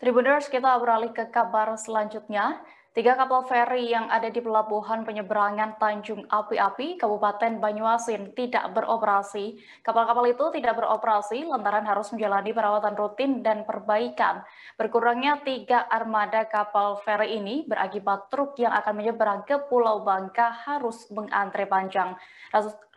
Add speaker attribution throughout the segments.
Speaker 1: Tribuners, kita beralih ke kabar selanjutnya. Tiga kapal feri yang ada di pelabuhan penyeberangan Tanjung Api-Api, Kabupaten Banyuasin tidak beroperasi. Kapal-kapal itu tidak beroperasi lantaran harus menjalani perawatan rutin dan perbaikan. Berkurangnya tiga armada kapal feri ini berakibat truk yang akan menyeberang ke Pulau Bangka harus mengantre panjang.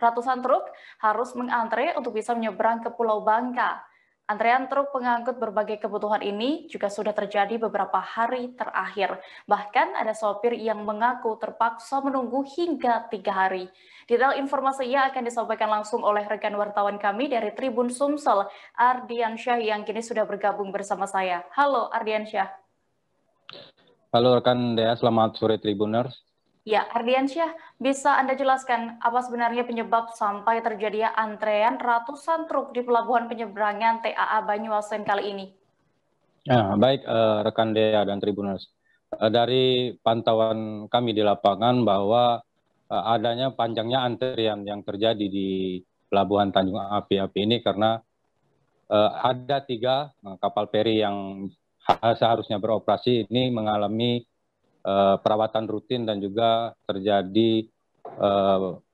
Speaker 1: Ratusan truk harus mengantre untuk bisa menyeberang ke Pulau Bangka. Antrean truk pengangkut berbagai kebutuhan ini juga sudah terjadi beberapa hari terakhir. Bahkan ada sopir yang mengaku terpaksa menunggu hingga 3 hari. Detail informasinya akan disampaikan langsung oleh rekan wartawan kami dari Tribun Sumsel, Ardiansyah yang kini sudah bergabung bersama saya. Halo Ardiansyah.
Speaker 2: Halo rekan Dea, selamat sore Tribuners.
Speaker 1: Ya, Ardiansyah, bisa Anda jelaskan apa sebenarnya penyebab sampai terjadinya antrean ratusan truk di pelabuhan penyeberangan TAA Banyuasin kali ini?
Speaker 2: Baik rekan Dea dan Tribuners. Dari pantauan kami di lapangan bahwa adanya panjangnya antrian yang terjadi di Pelabuhan Tanjung Api-Api ini karena ada tiga kapal feri yang seharusnya beroperasi ini mengalami perawatan rutin dan juga terjadi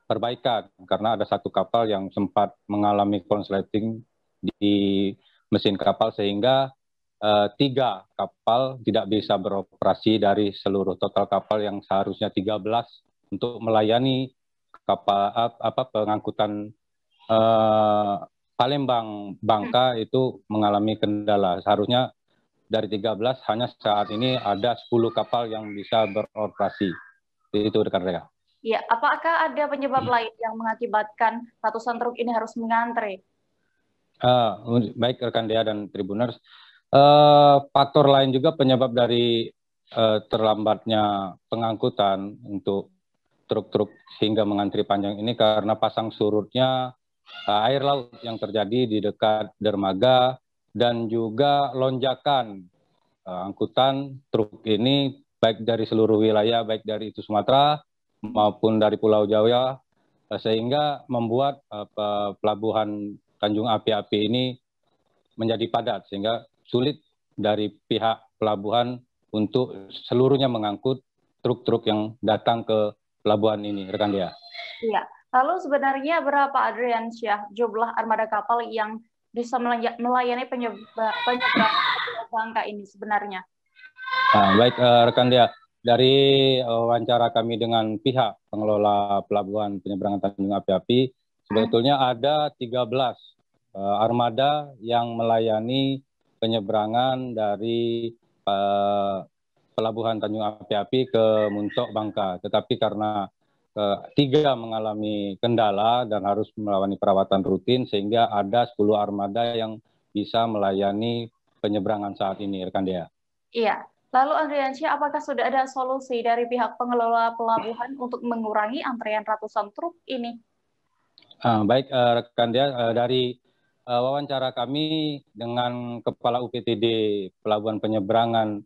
Speaker 2: perbaikan karena ada satu kapal yang sempat mengalami konsleting di mesin kapal sehingga tiga kapal tidak bisa beroperasi dari seluruh total kapal yang seharusnya 13 untuk melayani kapal pengangkutan Palembang Bangka itu mengalami kendala. Seharusnya dari 13 hanya saat ini ada 10 kapal yang bisa beroperasi. Itu rekan Rea.
Speaker 1: Ya, apakah ada penyebab lain yang mengakibatkan ratusan truk ini harus mengantre?
Speaker 2: Baik rekan Dea dan Tribuners. Faktor lain juga penyebab dari terlambatnya pengangkutan untuk truk-truk hingga mengantri panjang ini karena pasang surutnya air laut yang terjadi di dekat dermaga dan juga lonjakan angkutan truk ini baik dari seluruh wilayah, baik dari itu Sumatera maupun dari Pulau Jawa, sehingga membuat pelabuhan Tanjung Api-Api ini menjadi padat, sehingga sulit dari pihak pelabuhan untuk seluruhnya mengangkut truk-truk yang datang ke pelabuhan ini, rekan Dea.
Speaker 1: Iya, lalu sebenarnya berapa Ardiansyah jumlah armada kapal yang bisa melayani penyeberangan Bangka ini sebenarnya?
Speaker 2: Baik rekan Dea, dari wawancara kami dengan pihak pengelola pelabuhan penyeberangan Tanjung Api-Api, sebetulnya ada 13 armada yang melayani penyeberangan dari pelabuhan Tanjung Api-Api ke Muntok Bangka. Tetapi karena tiga mengalami kendala dan harus melewati perawatan rutin, sehingga ada 10 armada yang bisa melayani penyeberangan saat ini, rekan Dea.
Speaker 1: Iya. Lalu Andriansyah, apakah sudah ada solusi dari pihak pengelola pelabuhan untuk mengurangi antrean ratusan truk ini?
Speaker 2: Baik, rekan Dea, dari wawancara kami dengan Kepala UPTD Pelabuhan Penyeberangan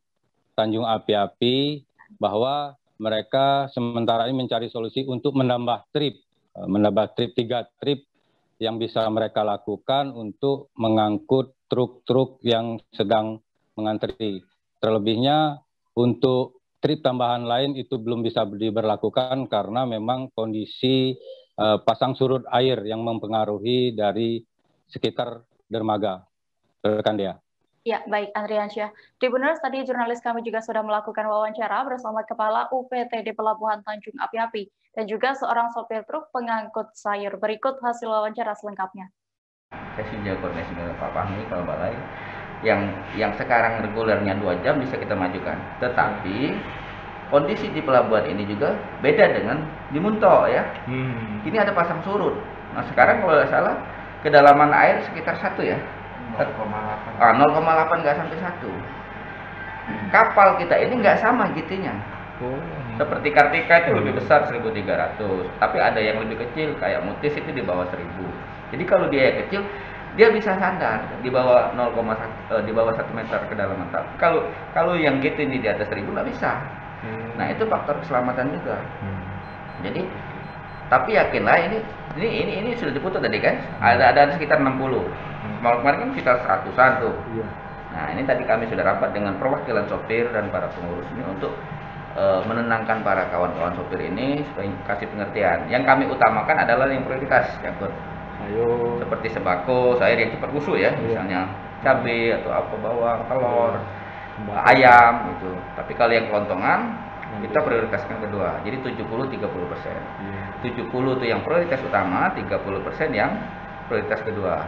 Speaker 2: Tanjung Api-Api bahwa mereka sementara ini mencari solusi untuk menambah trip 3 trip yang bisa mereka lakukan untuk mengangkut truk-truk yang sedang mengantri. Terlebihnya untuk trip tambahan lain itu belum bisa diberlakukan karena memang kondisi pasang surut air yang mempengaruhi dari sekitar dermaga, rekan Dea.
Speaker 1: Ya, baik Andriansyah. Tribuners, tadi jurnalis kami juga sudah melakukan wawancara bersama Kepala UPTD Pelabuhan Tanjung Api-Api dan juga seorang sopir truk pengangkut sayur. Berikut hasil wawancara selengkapnya.
Speaker 3: Saya sudah koordinasi dengan Pak Fahmi kalau Balai. Yang sekarang regulernya 2 jam bisa kita majukan. Tetapi kondisi di pelabuhan ini juga beda dengan di Muntok ya. Ini ada pasang surut. Nah sekarang kalau tidak salah kedalaman air sekitar 1 ya. 0,8 nggak sampai 1. Kapal kita ini nggak sama GT-nya. Seperti Kartika itu lebih besar 1.300, tapi ada yang lebih kecil kayak Mutis itu di bawah 1.000. Jadi kalau dia yang kecil dia bisa sandar di bawah 1 meter kedalaman. Kalau yang GT ini di atas 1.000 nggak bisa. Nah itu faktor keselamatan juga. Jadi tapi yakinlah ini sudah diputus tadi kan, ada sekitar 60. Kemarin kan sekitar 100-an tuh. Nah, ini tadi kami sudah rapat dengan perwakilan sopir dan para pengurus ini untuk menenangkan para kawan-kawan sopir ini supaya kasih pengertian. Yang kami utamakan adalah yang prioritas, Jangkut. Seperti sembako, sayur yang cepat busuk ya, misalnya cabai atau apa, bawang, telur, ayam gitu. Tapi kalau yang kelontongan kita prioritaskan kedua. Jadi 70-30%. 70 itu yang prioritas utama, 30% yang prioritas kedua.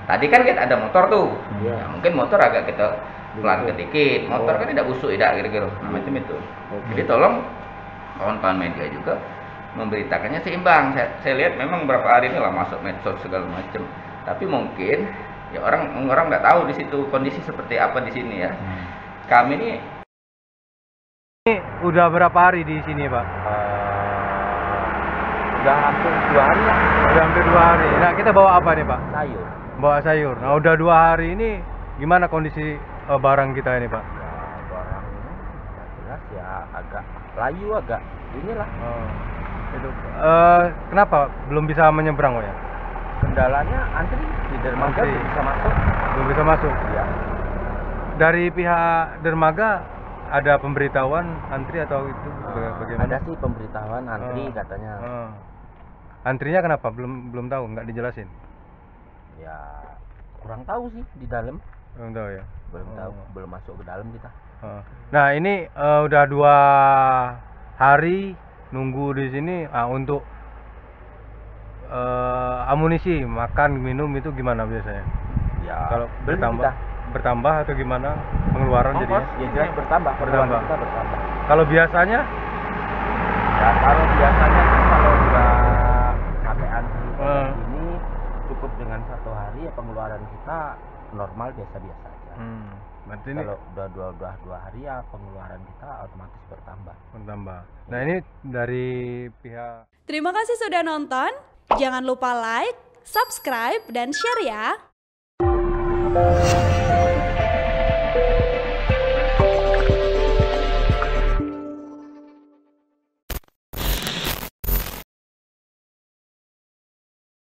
Speaker 3: Tadi kan kita ada motor tuh. Ya, mungkin motor agak kita pelankan dikit. Motor kan tidak busuk, tidak kira-kira. Nah, macam itu. Jadi tolong kawan-kawan media juga memberitakannya seimbang. Saya lihat memang beberapa hari ini lah masuk medsos segala macam. Tapi mungkin ya orang nggak tahu di situ kondisi seperti apa di sini ya. Kami ini
Speaker 4: udah berapa hari di sini, Pak?
Speaker 5: Udah hampir 2 hari lah.
Speaker 4: Udah hampir 2 hari. Nah, kita bawa apa nih, Pak?
Speaker 5: Sayur.
Speaker 4: Bawa sayur. Nah, udah 2 hari ini gimana kondisi barang kita ini, Pak?
Speaker 5: Ya, barang ini ya jelas ya agak layu, agak inilah.
Speaker 4: Itu kenapa belum bisa menyeberang, Pak ya?
Speaker 5: Kendalanya antri di dermaga
Speaker 4: Antri.
Speaker 5: belum bisa masuk.
Speaker 4: Belum bisa masuk.
Speaker 5: Ya.
Speaker 4: Dari pihak dermaga ada pemberitahuan antri atau itu bagaimana?
Speaker 5: Ada sih pemberitahuan antri katanya.
Speaker 4: Antrinya kenapa? Belum tahu, nggak dijelasin.
Speaker 5: Ya kurang tahu sih di dalam.
Speaker 4: Belum tahu ya.
Speaker 5: Belum tahu, belum masuk ke dalam kita.
Speaker 4: Nah, ini udah 2 hari nunggu di sini untuk amunisi, makan, minum itu gimana biasanya?
Speaker 5: Ya
Speaker 4: Kalau
Speaker 5: beli
Speaker 4: bertambah atau gimana pengeluaran jadinya?
Speaker 5: Ya jelas bertambah.
Speaker 4: Bertambah.
Speaker 5: Kita bertambah.
Speaker 4: Kalau biasanya?
Speaker 5: Ya kalau biasanya sih kalau udah sampai antri ini cukup dengan 1 hari ya pengeluaran kita normal biasa-biasa aja.
Speaker 4: Berarti ini
Speaker 5: Kalau udah dua hari ya pengeluaran kita otomatis bertambah.
Speaker 4: Nah, ini dari pihak.
Speaker 6: Terima kasih sudah nonton. Jangan lupa like, subscribe, dan share ya.